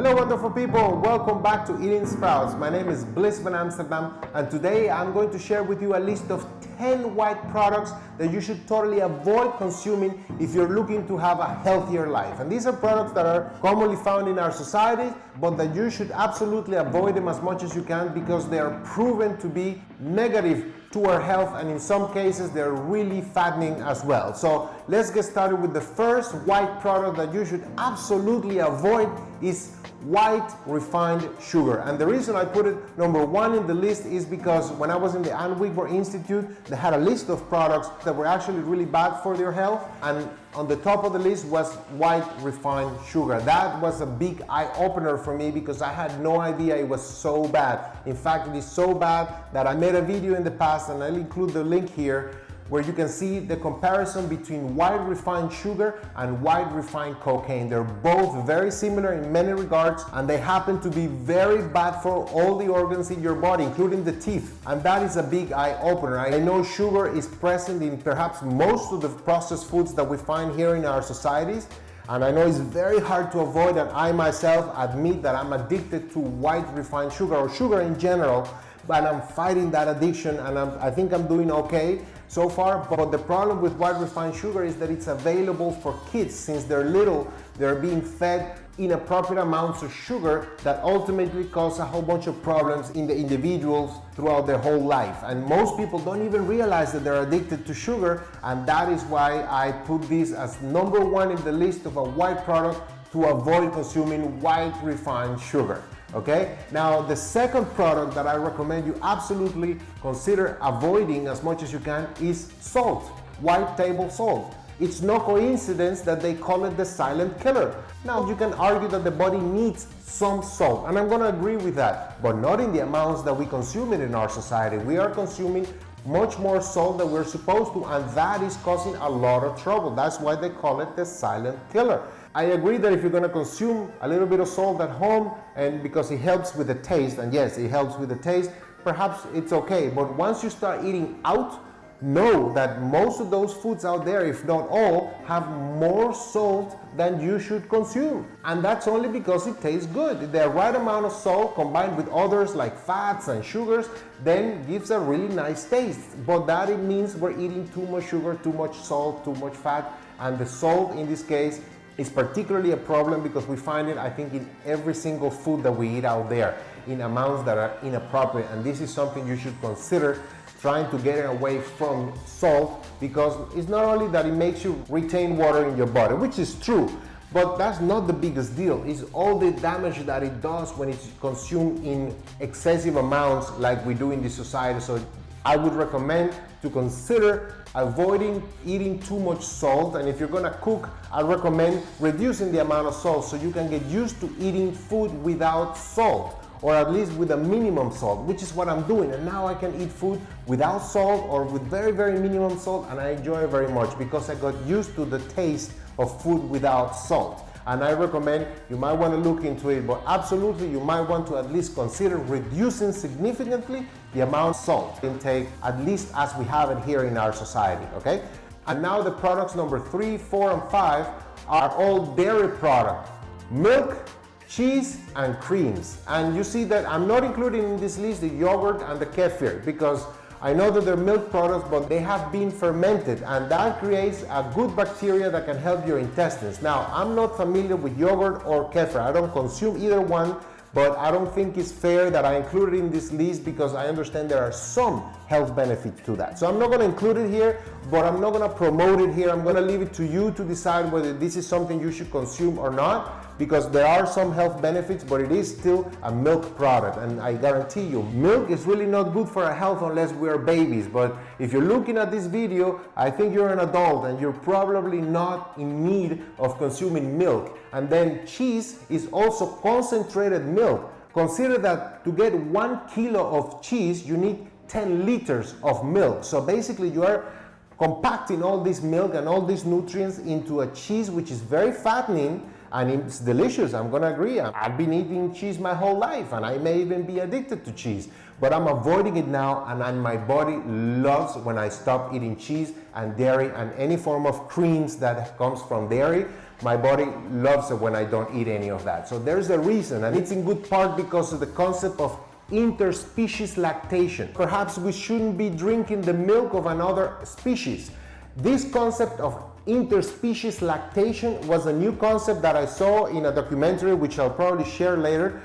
Hello wonderful people, welcome back to Eating Sprouts. My name is Bliss van Amsterdam and today I'm going to share with you a list of 10 white products that you should totally avoid consuming if you're looking to have a healthier life. And these are products that are commonly found in our society, but that you should absolutely avoid them as much as you can because they are proven to be negative to our health, and in some cases they're really fattening as well. So let's get started with the first white product that you should absolutely avoid is white refined sugar. And the reason I put it number one in the list is because when I was in the Ann Wigmore Institute, they had a list of products that were actually really bad for their health, and on the top of the list was white refined sugar. That was a big eye-opener for me because I had no idea it was so bad. In fact, it is so bad that I made a video in the past, and I'll include the link here, where you can see the comparison between white refined sugar and white refined cocaine. They're both very similar in many regards, and they happen to be very bad for all the organs in your body, including the teeth. And that is a big eye-opener. I know sugar is present in perhaps most of the processed foods that we find here in our societies, and I know it's very hard to avoid, and I myself admit that I'm addicted to white refined sugar or sugar in general, but I'm fighting that addiction, and I think I'm doing okay so far. But the problem with white refined sugar is that it's available for kids. Since they're little, they're being fed inappropriate amounts of sugar that ultimately cause a whole bunch of problems in the individuals throughout their whole life. And most people don't even realize that they're addicted to sugar, and that is why I put this as number one in the list of a white product to avoid consuming white refined sugar. Okay, now the second product that I recommend you absolutely consider avoiding as much as you can is salt, white table salt. It's no coincidence that they call it the silent killer. Now you can argue that the body needs some salt, and I'm going to agree with that, but not in the amounts that we consume it in our society. We are consuming much more salt than we're supposed to, and that is causing a lot of trouble. That's why they call it the silent killer. I agree that if you're going to consume a little bit of salt at home, and because it helps with the taste, and yes, it helps with the taste, perhaps it's okay. But once you start eating out, know that most of those foods out there, if not all, have more salt than you should consume. And that's only because it tastes good. The right amount of salt combined with others like fats and sugars then gives a really nice taste. But that it means we're eating too much sugar, too much salt, too much fat, and the salt in this case is particularly a problem because we find it, I think, in every single food that we eat out there in amounts that are inappropriate. And this is something you should consider, trying to get away from salt, because it's not only that it makes you retain water in your body, which is true, but that's not the biggest deal. It's all the damage that it does when it's consumed in excessive amounts like we do in this society. So I would recommend to consider avoiding eating too much salt, and if you're gonna cook, I recommend reducing the amount of salt so you can get used to eating food without salt, or at least with a minimum salt, which is what I'm doing. And now I can eat food without salt or with very, very minimum salt, and I enjoy it very much because I got used to the taste of food without salt. And I recommend you might want to look into it, but absolutely you might want to at least consider reducing significantly the amount of salt intake, at least as we have it here in our society, okay? And now the products number 3, 4, and 5 are all dairy products: milk, cheese, and creams. And you see that I'm not including in this list the yogurt and the kefir, because I know that they're milk products, but they have been fermented, and that creates a good bacteria that can help your intestines. Now, I'm not familiar with yogurt or kefir. I don't consume either one, but I don't think it's fair that I include it in this list because I understand there are some health benefits to that. So I'm not going to include it here, but I'm not going to promote it here. I'm going to leave it to you to decide whether this is something you should consume or not, because there are some health benefits, but it is still a milk product. And I guarantee you, milk is really not good for our health unless we are babies. But if you're looking at this video, I think you're an adult and you're probably not in need of consuming milk. And then cheese is also concentrated milk. Consider that to get 1 kilo of cheese, you need 10 liters of milk. So basically you are compacting all this milk and all these nutrients into a cheese which is very fattening, and it's delicious. I'm gonna agree. I've been eating cheese my whole life, and I may even be addicted to cheese, but I'm avoiding it now, and my body loves when I stop eating cheese and dairy and any form of creams that comes from dairy. My body loves it when I don't eat any of that. So there's a reason, and it's in good part because of the concept of interspecies lactation. Perhaps we shouldn't be drinking the milk of another species. This concept of interspecies lactation was a new concept that I saw in a documentary, which I'll probably share later,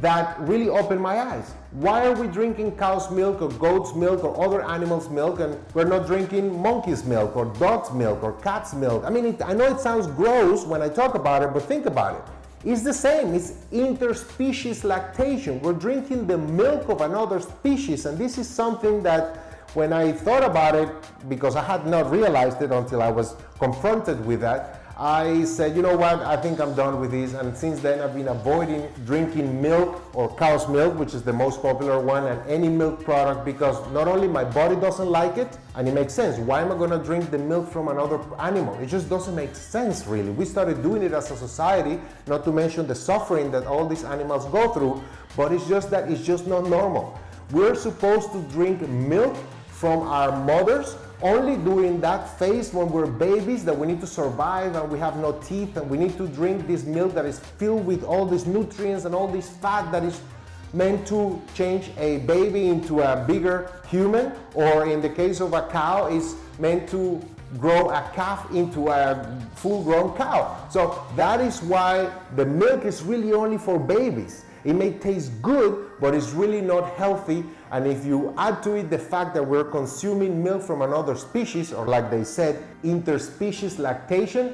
that really opened my eyes. Why are we drinking cow's milk or goat's milk or other animals' milk, and we're not drinking monkey's milk or dog's milk or cat's milk? I mean, I know it sounds gross when I talk about it, but think about it. It's the same. It's interspecies lactation. We're drinking the milk of another species, and this is something that when I thought about it, because I had not realized it until I was confronted with that, I said, you know what, I think I'm done with this. And since then I've been avoiding drinking milk or cow's milk, which is the most popular one, and any milk product, because not only my body doesn't like it, and it makes sense. Why am I gonna drink the milk from another animal? It just doesn't make sense, really. We started doing it as a society, not to mention the suffering that all these animals go through, but it's just that it's just not normal. We're supposed to drink milk from our mothers only during that phase when we're babies, that we need to survive and we have no teeth, and we need to drink this milk that is filled with all these nutrients and all this fat that is meant to change a baby into a bigger human, or in the case of a cow, is meant to grow a calf into a full-grown cow. So that is why the milk is really only for babies. It may taste good, but it's really not healthy. And if you add to it the fact that we're consuming milk from another species, or like they said, interspecies lactation,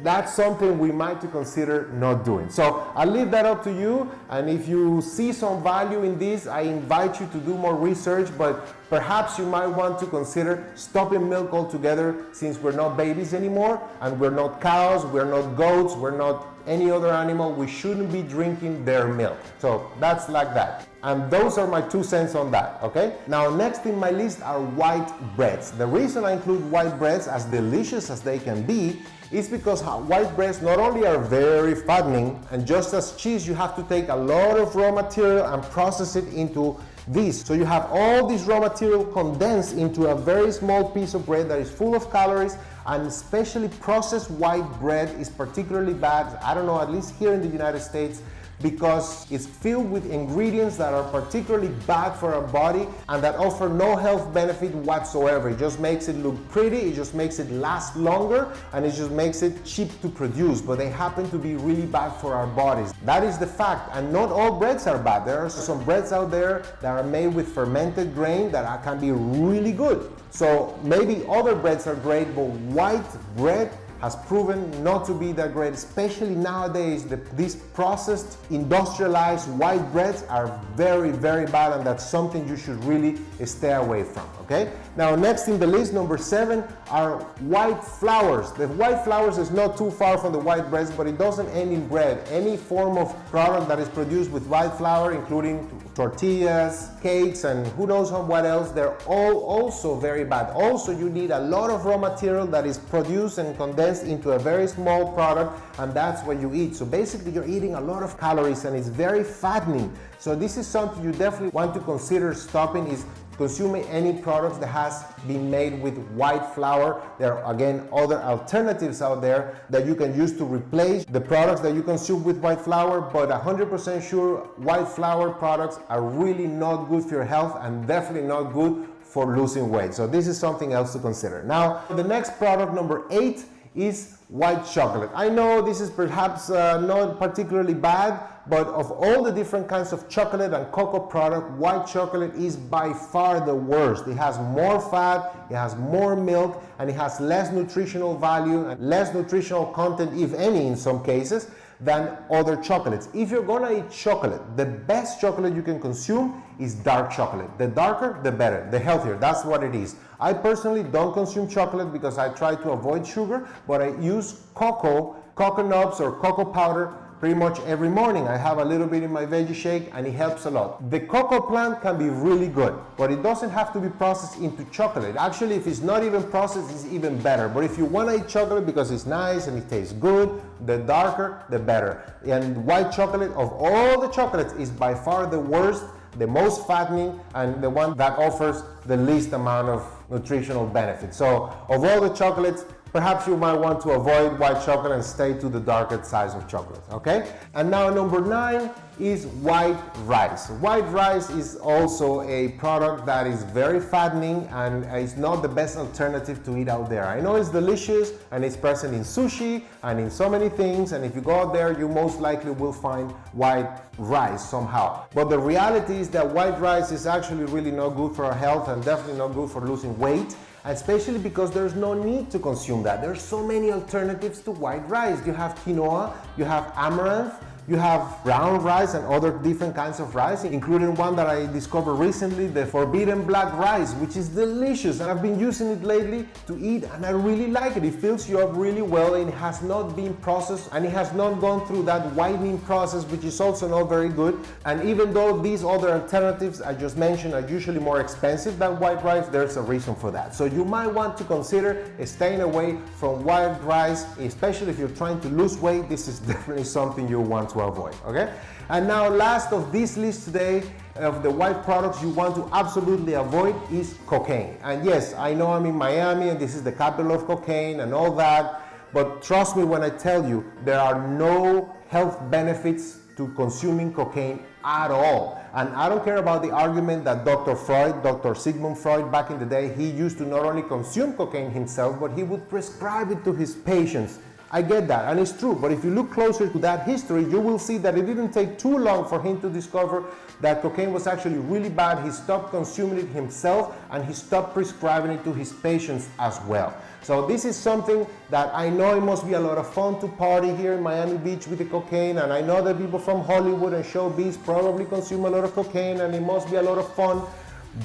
that's something we might consider not doing. So I'll leave that up to you. And if you see some value in this, I invite you to do more research, but perhaps you might want to consider stopping milk altogether, since we're not babies anymore, and we're not cows, we're not goats, we're not any other animal. We shouldn't be drinking their milk. So that's like that. And those are my 2 cents on that, okay? Now, next in my list are white breads. The reason I include white breads, as delicious as they can be, is because white breads not only are very fattening, and just as cheese, you have to take a lot of raw material and process it into this. So you have all this raw material condensed into a very small piece of bread that is full of calories, and especially processed white bread is particularly bad, I don't know, at least here in the United States, because it's filled with ingredients that are particularly bad for our body and that offer no health benefit whatsoever. It just makes it look pretty, it just makes it last longer, and it just makes it cheap to produce, but they happen to be really bad for our bodies. That is the fact, and not all breads are bad. There are some breads out there that are made with fermented grain that can be really good. So maybe other breads are great, but white bread has proven not to be that great, especially nowadays. These processed, industrialized white breads are very, very bad, and that's something you should really stay away from, okay? Now, next in the list, number 7, are white flours. The white flours is not too far from the white breads, but it doesn't end in bread. Any form of product that is produced with white flour, including tortillas, cakes, and who knows what else, they're all also very bad. Also, you need a lot of raw material that is produced and condensed into a very small product, and that's what you eat. So basically, you're eating a lot of calories, and it's very fattening. So this is something you definitely want to consider stopping, is consuming any products that has been made with white flour. There are, again, other alternatives out there that you can use to replace the products that you consume with white flour, but 100% sure white flour products are really not good for your health, and definitely not good for losing weight. So this is something else to consider. Now, the next product, number 8, is white chocolate. I know this is perhaps not particularly bad, but of all the different kinds of chocolate and cocoa product, white chocolate is by far the worst. It has more fat, it has more milk, and it has less nutritional value and less nutritional content, if any, in some cases, than other chocolates. If you're gonna eat chocolate, the best chocolate you can consume is dark chocolate. The darker, the better, the healthier. That's what it is. I personally don't consume chocolate because I try to avoid sugar, but I use cocoa nibs or cocoa powder pretty much every morning. I have a little bit in my veggie shake and it helps a lot. The cocoa plant can be really good, but it doesn't have to be processed into chocolate. Actually, if it's not even processed, it's even better. But if you want to eat chocolate because it's nice and it tastes good, the darker, the better. And white chocolate, of all the chocolates, is by far the worst, the most fattening, and the one that offers the least amount of nutritional benefits. So of all the chocolates, perhaps you might want to avoid white chocolate and stay to the darker size of chocolate, okay? And now number 9 is white rice. White rice is also a product that is very fattening and is not the best alternative to eat out there. I know it's delicious and it's present in sushi and in so many things, and if you go out there, you most likely will find white rice somehow. But the reality is that white rice is actually really not good for our health and definitely not good for losing weight, especially because there's no need to consume that. There's so many alternatives to white rice. You have quinoa, you have amaranth, you have brown rice and other different kinds of rice, including one that I discovered recently, the forbidden black rice, which is delicious. And I've been using it lately to eat and I really like it. It fills you up really well and it has not been processed and it has not gone through that whitening process, which is also not very good. And even though these other alternatives I just mentioned are usually more expensive than white rice, there's a reason for that. So you might want to consider staying away from white rice, especially if you're trying to lose weight. This is definitely something you want to avoid, okay? And now last of this list today of the white products you want to absolutely avoid is cocaine. And yes, I know I'm in Miami and this is the capital of cocaine and all that, but trust me when I tell you, there are no health benefits to consuming cocaine at all. And I don't care about the argument that Dr. Freud, Dr. Sigmund Freud, back in the day, he used to not only consume cocaine himself, but he would prescribe it to his patients. I get that, and it's true, but if you look closer to that history, you will see that it didn't take too long for him to discover that cocaine was actually really bad. He stopped consuming it himself, and he stopped prescribing it to his patients as well. So this is something that I know it must be a lot of fun to party here in Miami Beach with the cocaine, and I know that people from Hollywood and showbiz probably consume a lot of cocaine, and it must be a lot of fun,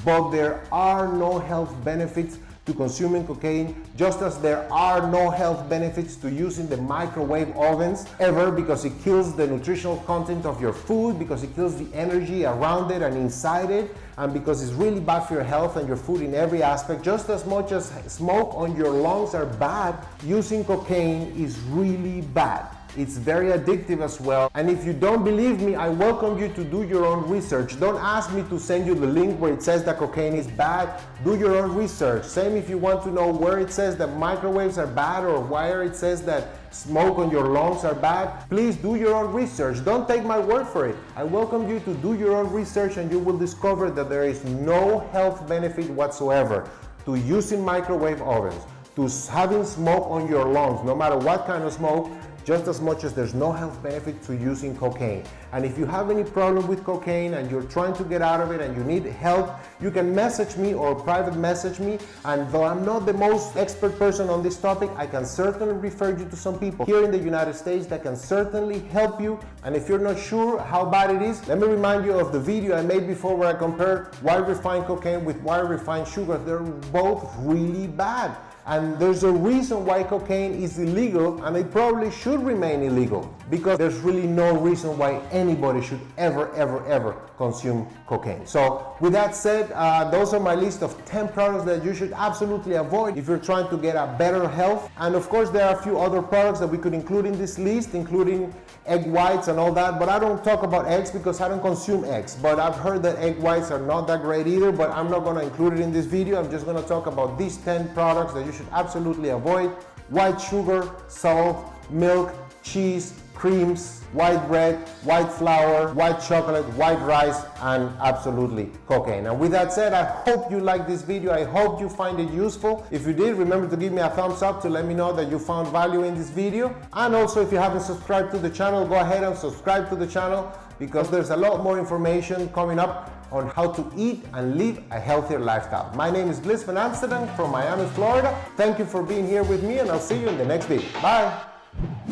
but there are no health benefits to consuming cocaine, just as there are no health benefits to using the microwave ovens ever, because it kills the nutritional content of your food, because it kills the energy around it and inside it, and because it's really bad for your health and your food in every aspect. Just as much as smoke on your lungs are bad, using cocaine is really bad. It's very addictive as well. And if you don't believe me, I welcome you to do your own research. Don't ask me to send you the link where it says that cocaine is bad. Do your own research. Same if you want to know where it says that microwaves are bad or where it says that smoke on your lungs are bad. Please do your own research. Don't take my word for it. I welcome you to do your own research, and you will discover that there is no health benefit whatsoever to using microwave ovens, to having smoke on your lungs, no matter what kind of smoke, just as much as there's no health benefit to using cocaine. And if you have any problem with cocaine and you're trying to get out of it and you need help, you can message me or private message me. And though I'm not the most expert person on this topic, I can certainly refer you to some people here in the United States that can certainly help you. And if you're not sure how bad it is, let me remind you of the video I made before where I compared white refined cocaine with white refined sugar. They're both really bad. And there's a reason why cocaine is illegal, and it probably should remain illegal, because there's really no reason why anybody should ever consume cocaine. So with that said, those are my list of 10 products that you should absolutely avoid if you're trying to get a better health. And of course there are a few other products that we could include in this list, including egg whites and all that, but I don't talk about eggs because I don't consume eggs. But I've heard that egg whites are not that great either, but I'm not going to include it in this video. I'm just going to talk about these 10 products that you should absolutely avoid: white sugar, salt, milk, cheese, creams, white bread, white flour, white chocolate, white rice, and absolutely cocaine. And with that said, I hope you liked this video. I hope you find it useful. If you did, remember to give me a thumbs up to let me know that you found value in this video. And also, if you haven't subscribed to the channel, go ahead and subscribe to the channel, because there's a lot more information coming up on how to eat and live a healthier lifestyle. My name is Bliss van Amsterdam from Miami, Florida. Thank you for being here with me, and I'll see you in the next video. Bye.